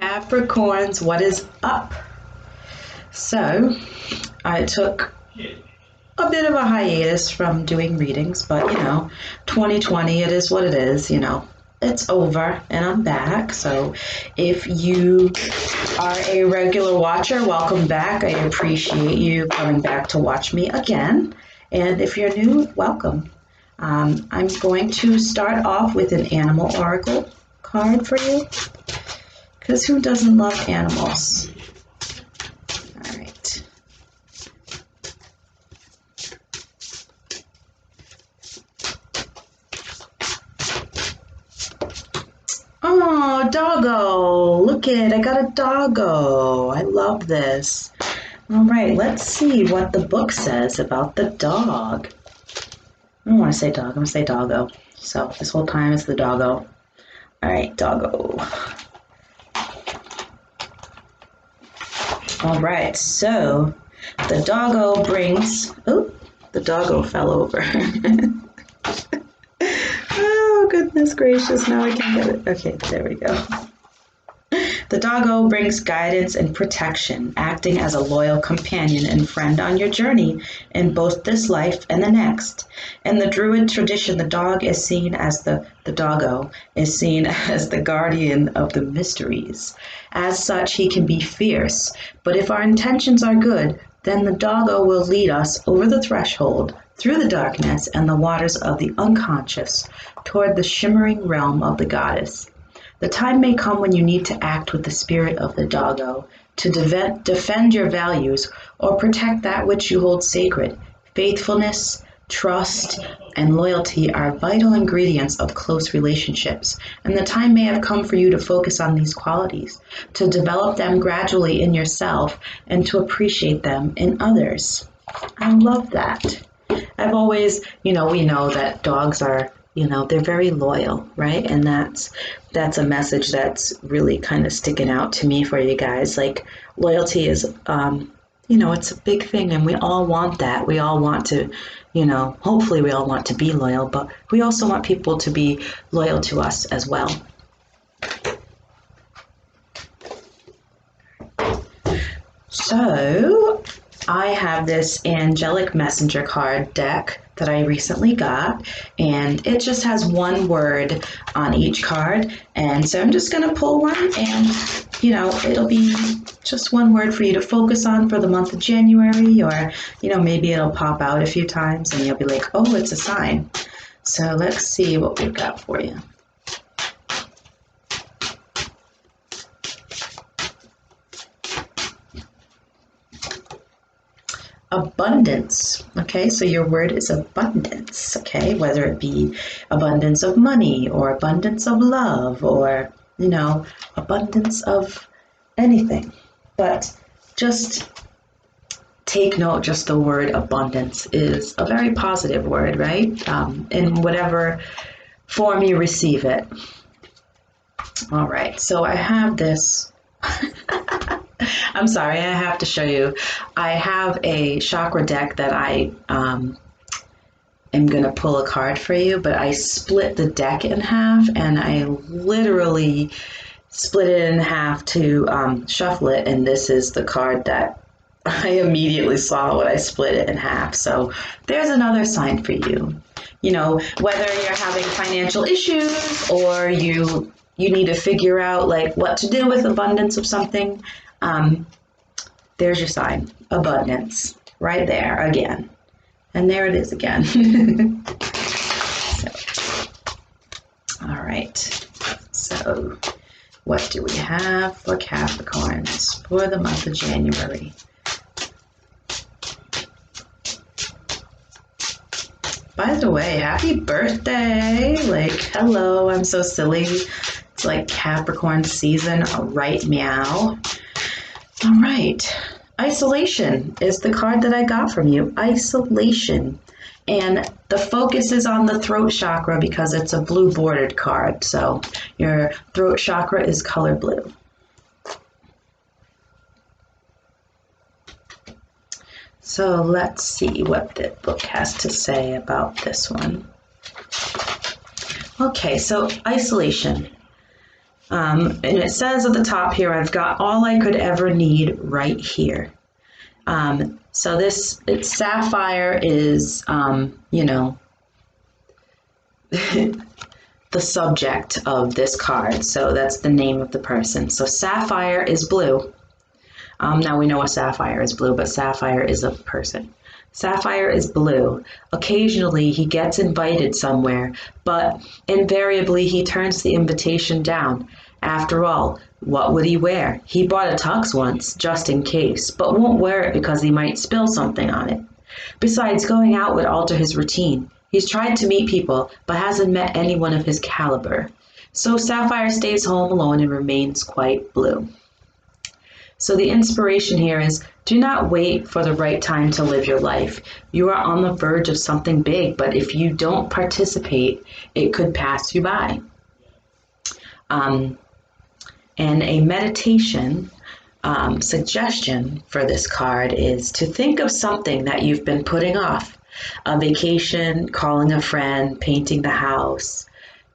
Capricorns, what is up? So, I took a bit of a hiatus from doing readings, but 2020, it is what it is, It's over and I'm back. So, if you are a regular watcher, welcome back. I appreciate you coming back to watch me again. And if you're new, welcome. I'm going to start off with an animal oracle card for you. Because who doesn't love animals? All right. Oh, doggo. Look it, I got a doggo. I love this. All right, let's see what the book says about the dog. I don't want to say dog, I'm going to say doggo. So this whole time it's the doggo. All right, doggo. All right, so the doggo brings, oh, the doggo fell over. Oh, goodness gracious, now I can get it. Okay, there we go. The doggo brings guidance and protection, acting as a loyal companion and friend on your journey in both this life and the next. In the Druid tradition, the dog is seen as the doggo is seen as the guardian of the mysteries. As such, he can be fierce, but if our intentions are good, then the doggo will lead us over the threshold, through the darkness and the waters of the unconscious, toward the shimmering realm of the goddess. The time may come when you need to act with the spirit of the doggo to defend your values or protect that which you hold sacred. Faithfulness, trust, and loyalty are vital ingredients of close relationships, and the time may have come for you to focus on these qualities, to develop them gradually in yourself, and to appreciate them in others. I love that. I've always, we know that dogs are they're very loyal, right? And that's a message that's really kind of sticking out to me for you guys. Like, loyalty is, it's a big thing, and we all want that. We all want to, hopefully we all want to be loyal, but we also want people to be loyal to us as well. So, I have this angelic messenger card deck that I recently got, and it just has one word on each card. And so I'm just going to pull one, and it'll be just one word for you to focus on for the month of January, or maybe it'll pop out a few times and you'll be like, oh, it's a sign. So let's see what we've got for you. Abundance. Okay, so your word is abundance. Okay, whether it be abundance of money or abundance of love or abundance of anything, but just take note, just the word abundance is a very positive word, right? In whatever form you receive it. All right, so I have this. I'm sorry, I have to show you. I have a chakra deck that I am going to pull a card for you, but I split the deck in half, and I literally split it in half to shuffle it, and this is the card that I immediately saw when I split it in half. So there's another sign for you. Whether you're having financial issues or you need to figure out like what to do with abundance of something, there's your sign, abundance, right there again. And there it is again. All right, so what do we have for Capricorns for the month of January? By the way, happy birthday. Like, hello, I'm so silly. It's like Capricorn season, right, meow. All right, isolation is the card that I got from you, isolation. And the focus is on the throat chakra because it's a blue bordered card. So your throat chakra is color blue. So let's see what the book has to say about this one. Okay, so isolation. And it says at the top here, I've got all I could ever need right here. So sapphire is, the subject of this card. So that's the name of the person. So sapphire is blue. Now we know a sapphire is blue, but sapphire is a person. Sapphire is blue. Occasionally he gets invited somewhere, but invariably he turns the invitation down. After all, what would he wear? He bought a tux once, just in case, but won't wear it because he might spill something on it. Besides, going out would alter his routine. He's tried to meet people, but hasn't met anyone of his caliber. So Sapphire stays home alone and remains quite blue. So the inspiration here is, do not wait for the right time to live your life. You are on the verge of something big, but if you don't participate, it could pass you by. And a meditation suggestion for this card is to think of something that you've been putting off. A vacation, calling a friend, painting the house.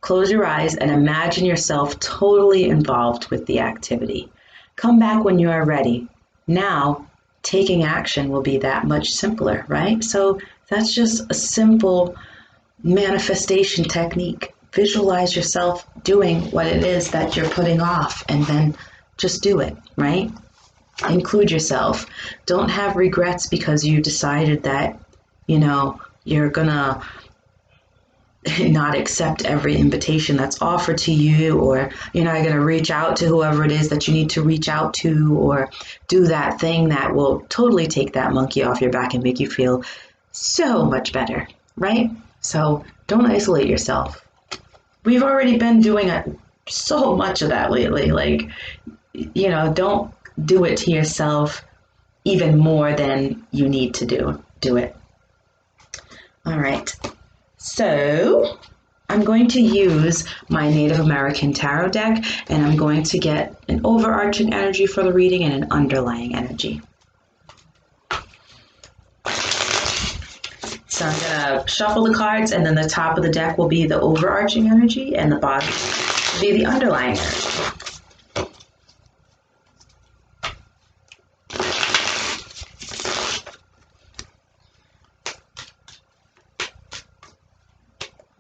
Close your eyes and imagine yourself totally involved with the activity. Come back when you are ready. Now, taking action will be that much simpler, right? So that's just a simple manifestation technique. Visualize yourself doing what it is that you're putting off and then just do it, right? Include yourself. Don't have regrets because you decided that, you're gonna not accept every invitation that's offered to you, or you're not going to reach out to whoever it is that you need to reach out to, or do that thing that will totally take that monkey off your back and make you feel so much better, right? So don't isolate yourself. We've already been doing so much of that lately. Don't do it to yourself even more than you need to do it. All right. So I'm going to use my Native American Tarot deck, and I'm going to get an overarching energy for the reading and an underlying energy. So I'm going to shuffle the cards, and then the top of the deck will be the overarching energy, and the bottom will be the underlying energy.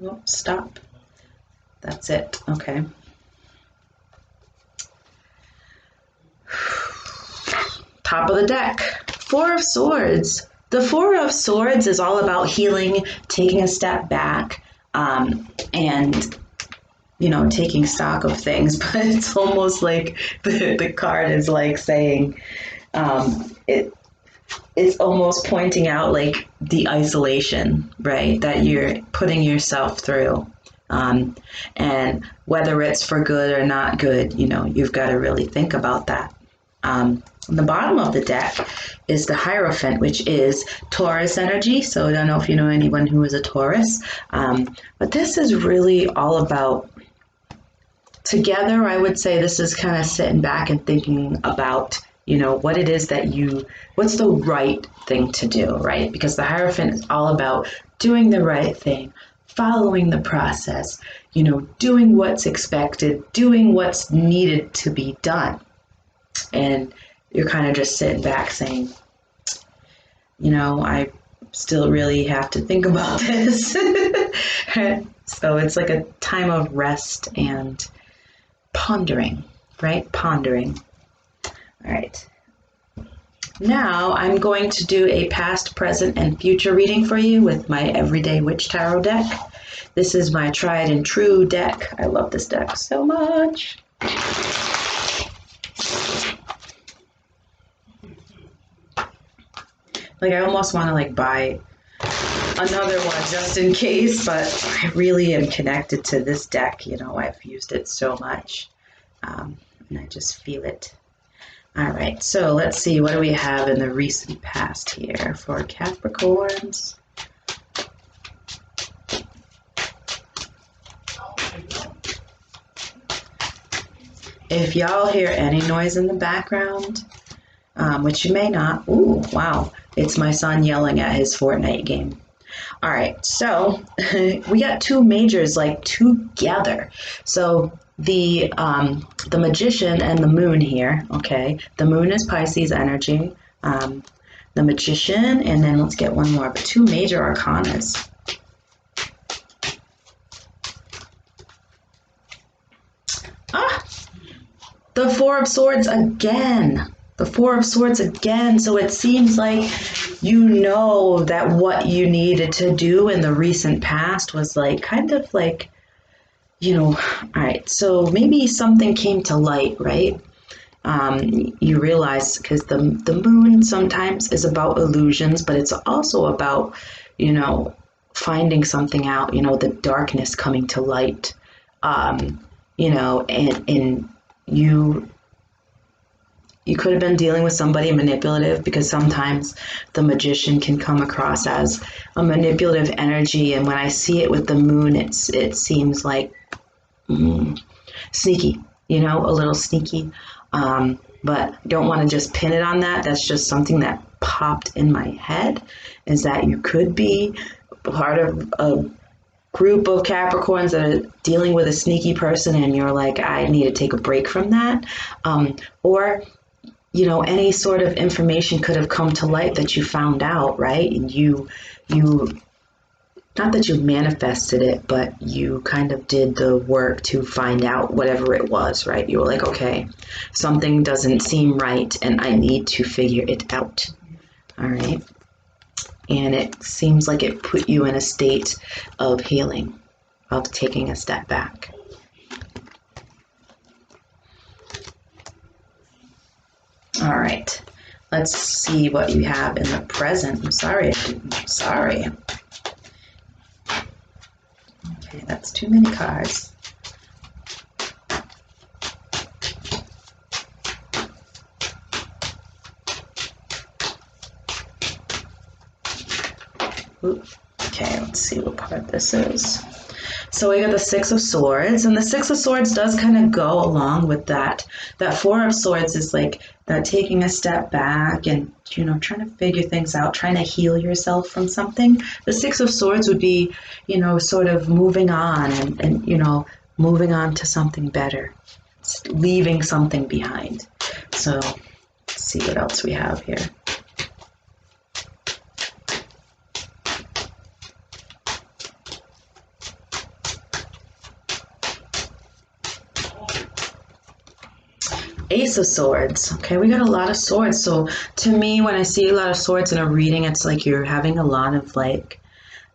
Oh, stop. That's it. Okay. Top of the deck, Four of Swords. The Four of Swords is all about healing, taking a step back, and taking stock of things. But it's almost like the card is like saying, it's almost pointing out like the isolation, right, that you're putting yourself through. And whether it's for good or not good, you've got to really think about that. On the bottom of the deck is the Hierophant, which is Taurus energy. So I don't know if you know anyone who is a Taurus, but this is really all about together. I would say this is kind of sitting back and thinking about what it is what's the right thing to do, right? Because the Hierophant is all about doing the right thing, following the process, doing what's expected, doing what's needed to be done. And you're kind of just sitting back saying, I still really have to think about this. So it's like a time of rest and pondering, right? Pondering. All right. Now I'm going to do a past, present, and future reading for you with my Everyday Witch Tarot deck. This is my tried and true deck. I love this deck so much. I almost want to buy another one just in case, but I really am connected to this deck. I've used it so much, and I just feel it. All right, so let's see, what do we have in the recent past here for Capricorns? If y'all hear any noise in the background, which you may not, ooh, wow, it's my son yelling at his Fortnite game. All right, so we got two majors together. So the Magician and the Moon here. Okay, the Moon is Pisces energy. The Magician, and then let's get one more. But two major arcanas. Ah, the Four of Swords again. The Four of Swords again. So it seems like you know that what you needed to do in the recent past was like kind of like, all right, so maybe something came to light, right? You realize because the moon sometimes is about illusions, but it's also about, finding something out, the darkness coming to light, and you could have been dealing with somebody manipulative because sometimes the Magician can come across as a manipulative energy. And when I see it with the moon, it seems like sneaky, a little sneaky. But don't want to just pin it on that. That's just something that popped in my head, is that you could be part of a group of Capricorns that are dealing with a sneaky person and you're like, I need to take a break from that. Or any sort of information could have come to light that you found out, right? And you not that you manifested it, but you kind of did the work to find out whatever it was, right? You were like, okay, something doesn't seem right and I need to figure it out. All right. And it seems like it put you in a state of healing, of taking a step back. All right. Let's see what you have in the present. I'm sorry. Okay, that's too many cards. Okay, let's see what part this is. So we got the Six of Swords, and the Six of Swords does kind of go along with that. That Four of Swords is like that taking a step back and, trying to figure things out, trying to heal yourself from something. The Six of Swords would be, sort of moving on and moving on to something better, leaving something behind. So let's see what else we have here. Ace of Swords. Okay, we got a lot of swords. So to me, when I see a lot of swords in a reading, it's like you're having a lot of like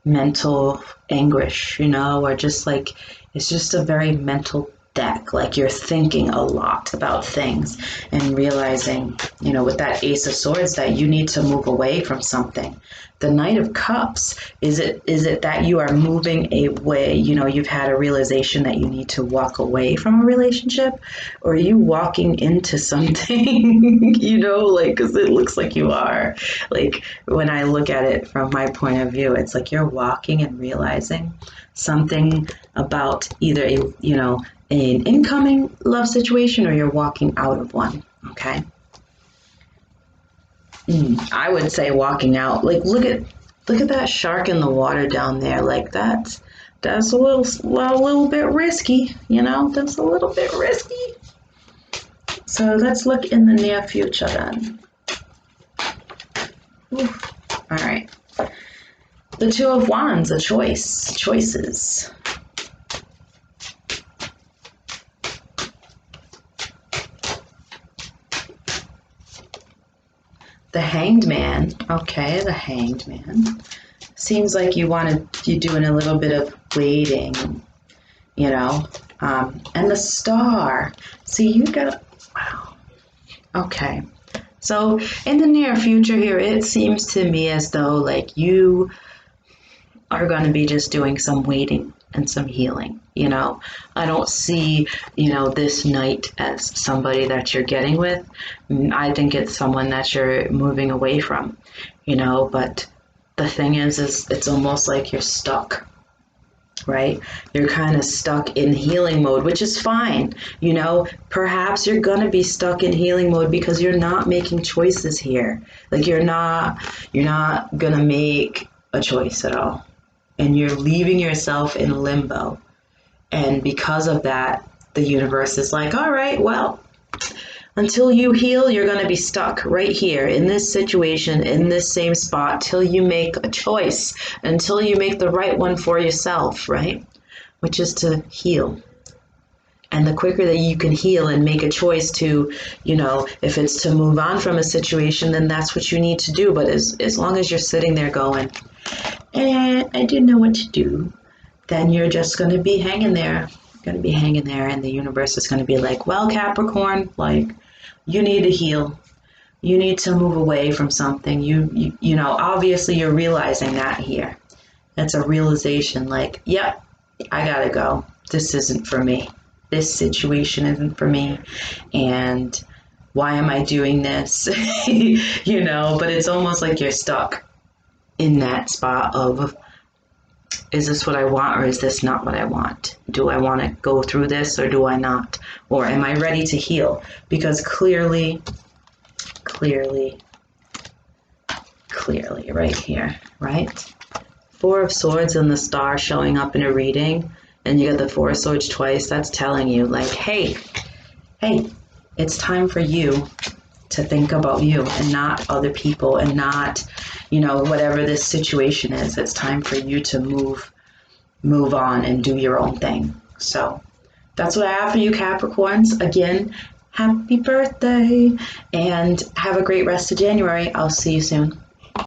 mental anguish, or just like it's just a very mental deck. Like you're thinking a lot about things and realizing, with that Ace of Swords that you need to move away from something. The Knight of Cups, is it that you are moving away, you've had a realization that you need to walk away from a relationship, or are you walking into something, because it looks like you are. Like when I look at it from my point of view, it's like you're walking and realizing something about either an incoming love situation or you're walking out of one, okay? I would say walking out. Like look at that shark in the water down there. Like that's a little bit risky, That's a little bit risky. So let's look in the near future then. Oof. All right. The Two of Wands, choices. The Hanged Man. Okay, the Hanged Man. Seems like you're doing a little bit of waiting, and the Star. See, you got, wow. Okay. So in the near future here, it seems to me as though like you are going to be just doing some waiting and some healing. I don't see, this knight as somebody that you're getting with. I think it's someone that you're moving away from, but the thing is it's almost like you're stuck, right? You're kind of stuck in healing mode, which is fine. Perhaps you're going to be stuck in healing mode because you're not making choices here. Like you're not going to make a choice at all. And you're leaving yourself in limbo. And because of that, the universe is like, all right, well, until you heal, you're going to be stuck right here in this situation, in this same spot, till you make a choice, until you make the right one for yourself, right? Which is to heal. And the quicker that you can heal and make a choice to, if it's to move on from a situation, then that's what you need to do. But as long as you're sitting there going, I didn't know what to do, then you're just going to be hanging there. Going to be hanging there, and the universe is going to be like, well, Capricorn, like, you need to heal. You need to move away from something. You know, obviously you're realizing that here. That's a realization like, yep, I gotta go. This isn't for me. This situation isn't for me. And why am I doing this? But it's almost like you're stuck in that spot of, is this what I want or is this not what I want? Do I want to go through this or do I not? Or am I ready to heal? Because clearly, right here, right? Four of Swords and the Star showing up in a reading, and you get the Four of Swords twice. That's telling you, like, hey, it's time for you to think about you and not other people and not, whatever this situation is. It's time for you to move on and do your own thing. So that's what I have for you, Capricorns. Again, happy birthday and have a great rest of January. I'll see you soon.